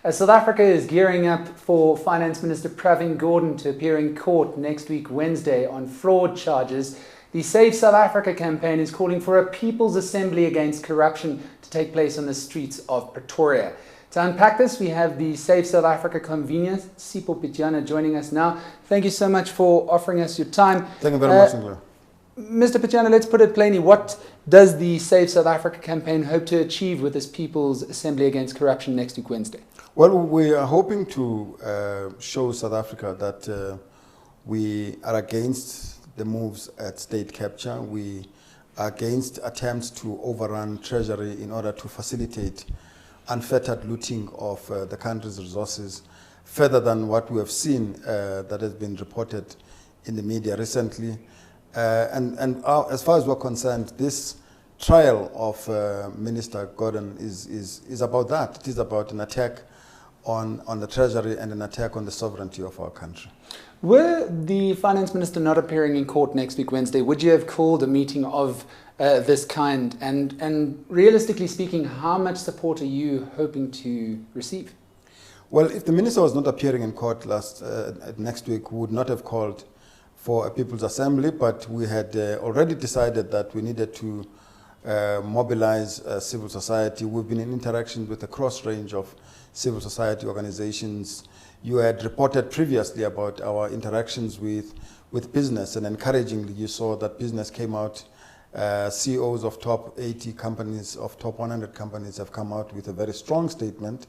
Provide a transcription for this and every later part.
As South Africa is gearing up for Finance Minister Pravin Gordhan to appear in court next week, Wednesday, on fraud charges, the Save South Africa campaign is calling for a People's Assembly Against Corruption to take place on the streets of Pretoria. To unpack this, we have the Save South Africa Convenor Sipho Pityana joining us now. Thank you so much for offering us your time. Thank you very much, Sinclair. Mr. Pityana, let's put it plainly. What does the Save South Africa campaign hope to achieve with this People's Assembly Against Corruption next week, Wednesday? Well, we are hoping to show South Africa that we are against the moves at state capture. We are against attempts to overrun Treasury in order to facilitate unfettered looting of the country's resources, further than what we have seen that has been reported in the media recently. As far as we're concerned, this trial of Minister Gordhan is about that. It is about an attack on the Treasury and an attack on the sovereignty of our country. Were the Finance Minister not appearing in court next week, Wednesday, would you have called a meeting of this kind? And realistically speaking, how much support are you hoping to receive? Well, if the Minister was not appearing in court next week, we would not have called for a People's Assembly, but we had already decided that we needed to mobilize civil society. We've been in interaction with a cross range of civil society organizations. You had reported previously about our interactions with business, and encouragingly you saw that business came out. CEOs of top 80 companies, of top 100 companies have come out with a very strong statement.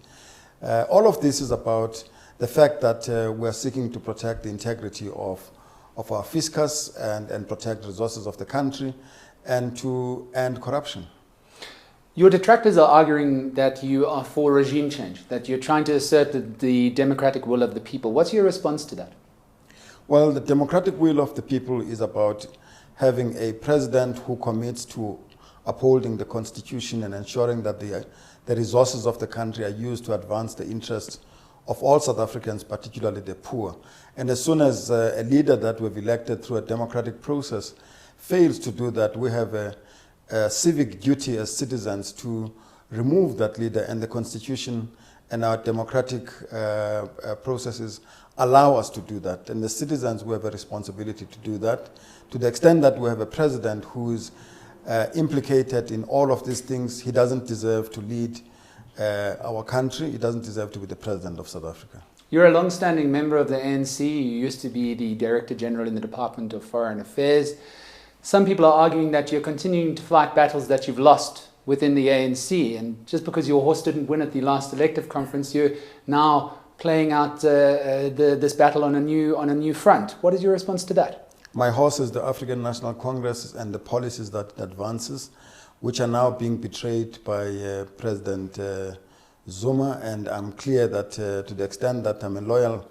All of this is about the fact that we are seeking to protect the integrity of our fiscus and protect resources of the country and to end corruption. Your detractors are arguing that you are for regime change, that you're trying to assert the democratic will of the people. What's your response to that? Well, the democratic will of the people is about having a president who commits to upholding the constitution and ensuring that the resources of the country are used to advance the interests of all South Africans, particularly the poor. And as soon as a leader that we've elected through a democratic process fails to do that, we have a civic duty as citizens to remove that leader, and the constitution and our democratic processes allow us to do that. And the citizens, we have a responsibility to do that. To the extent that we have a president who is implicated in all of these things, he doesn't deserve to lead our country. He doesn't deserve to be the president of South Africa. You're a long-standing member of the eNCA. You used to be the Director General in the Department of Foreign Affairs. Some people are arguing that you're continuing to fight battles that you've lost within the ANC, and just because your horse didn't win at the last elective conference, you're now playing out this battle on a new front. What is your response to that? My horse is the African National Congress and the policies that advances, which are now being betrayed by President Zuma, and I'm clear that to the extent that I'm a loyal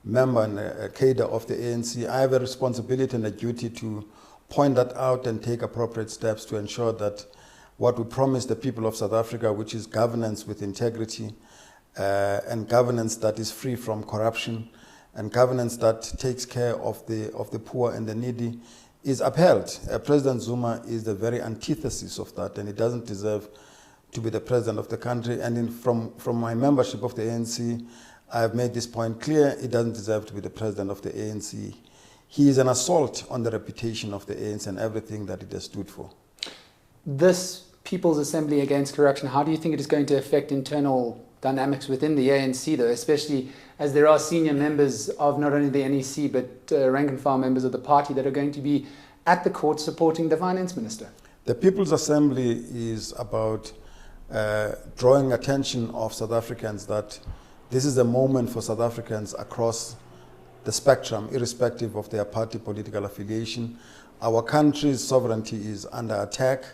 member and a cadre of the ANC, I have a responsibility and a duty to point that out and take appropriate steps to ensure that what we promise the people of South Africa, which is governance with integrity and governance that is free from corruption and governance that takes care of the poor and the needy, is upheld. President Zuma is the very antithesis of that, and he doesn't deserve to be the president of the country. And from my membership of the ANC, I have made this point clear: he doesn't deserve to be the president of the ANC. He is an assault on the reputation of the ANC and everything that it has stood for. This People's Assembly Against Corruption, how do you think it is going to affect internal dynamics within the ANC, though, especially as there are senior members of not only the NEC but rank and file members of the party that are going to be at the court supporting the Finance Minister? The People's Assembly is about drawing attention of South Africans that this is a moment for South Africans across the spectrum, irrespective of their party political affiliation. Our country's sovereignty is under attack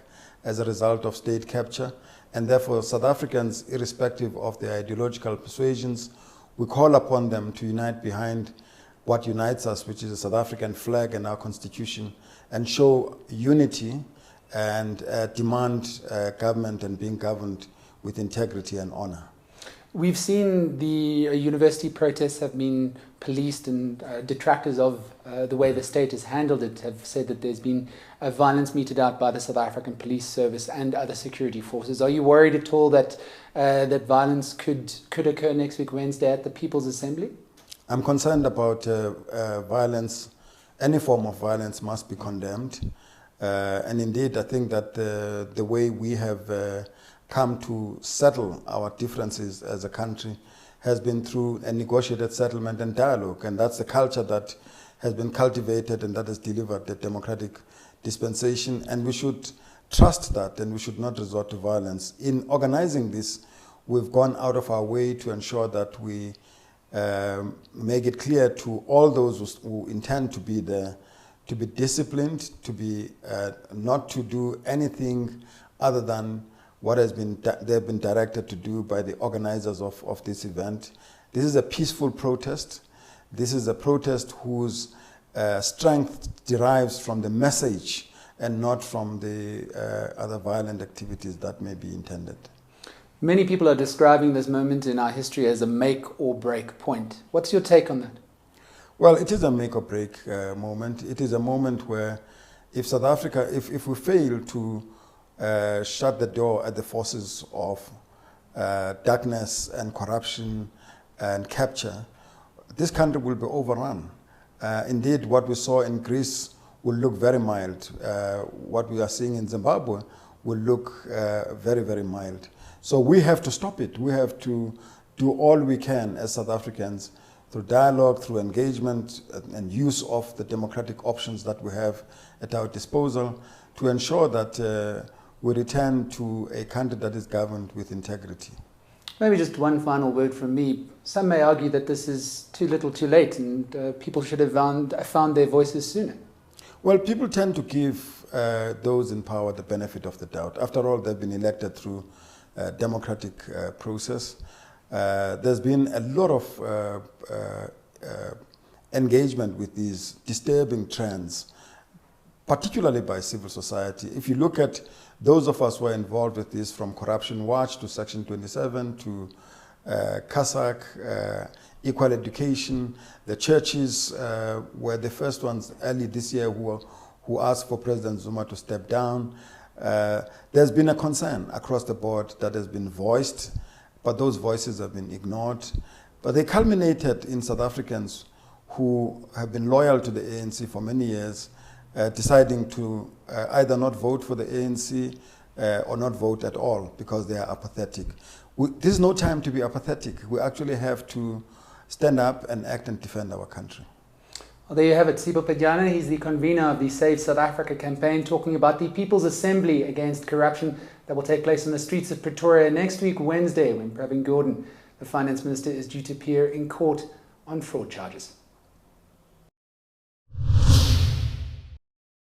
as a result of state capture, and therefore South Africans, irrespective of their ideological persuasions, we call upon them to unite behind what unites us, which is the South African flag and our constitution, and show unity and demand government and being governed with integrity and honor. We've seen the university protests have been policed, and detractors of the way the state has handled it have said that there's been violence meted out by the South African Police Service and other security forces. Are you worried at all that that violence could occur next week Wednesday at the People's Assembly? I'm concerned about violence. Any form of violence must be condemned. And indeed, I think that the way we have come to settle our differences as a country has been through a negotiated settlement and dialogue. And that's the culture that has been cultivated and that has delivered the democratic dispensation. And we should trust that, and we should not resort to violence. In organizing this, we've gone out of our way to ensure that we make it clear to all those who intend to be there to be disciplined, to be not to do anything other than what has been they've been directed to do by the organizers of this event. This is a peaceful protest. This is a protest whose strength derives from the message and not from the other violent activities that may be intended. Many people are describing this moment in our history as a make or break point. What's your take on that? Well, it is a make or break moment. It is a moment where if South Africa, if we fail to shut the door at the forces of darkness and corruption and capture, this country will be overrun. Indeed, what we saw in Greece will look very mild. What we are seeing in Zimbabwe will look very, very mild. So we have to stop it. We have to do all we can as South Africans through dialogue, through engagement and use of the democratic options that we have at our disposal to ensure that we return to a country that is governed with integrity. Maybe just one final word from me. Some may argue that this is too little too late and people should have found their voices sooner. Well, people tend to give those in power the benefit of the doubt. After all, they've been elected through a democratic process. There's been a lot of engagement with these disturbing trends, particularly by civil society. If you look at those of us who are involved with this, from Corruption Watch to Section 27 to CASAC, Equal Education, the churches were the first ones early this year who asked for President Zuma to step down. There's been a concern across the board that has been voiced, but those voices have been ignored. But they culminated in South Africans who have been loyal to the ANC for many years, deciding to either not vote for the ANC or not vote at all because they are apathetic. This is no time to be apathetic. We actually have to stand up and act and defend our country. Well, there you have it. Sipho Pityana, he's the convener of the Save South Africa campaign, talking about the People's Assembly Against Corruption that will take place on the streets of Pretoria next week, Wednesday, when Pravin Gordhan, the Finance Minister, is due to appear in court on fraud charges.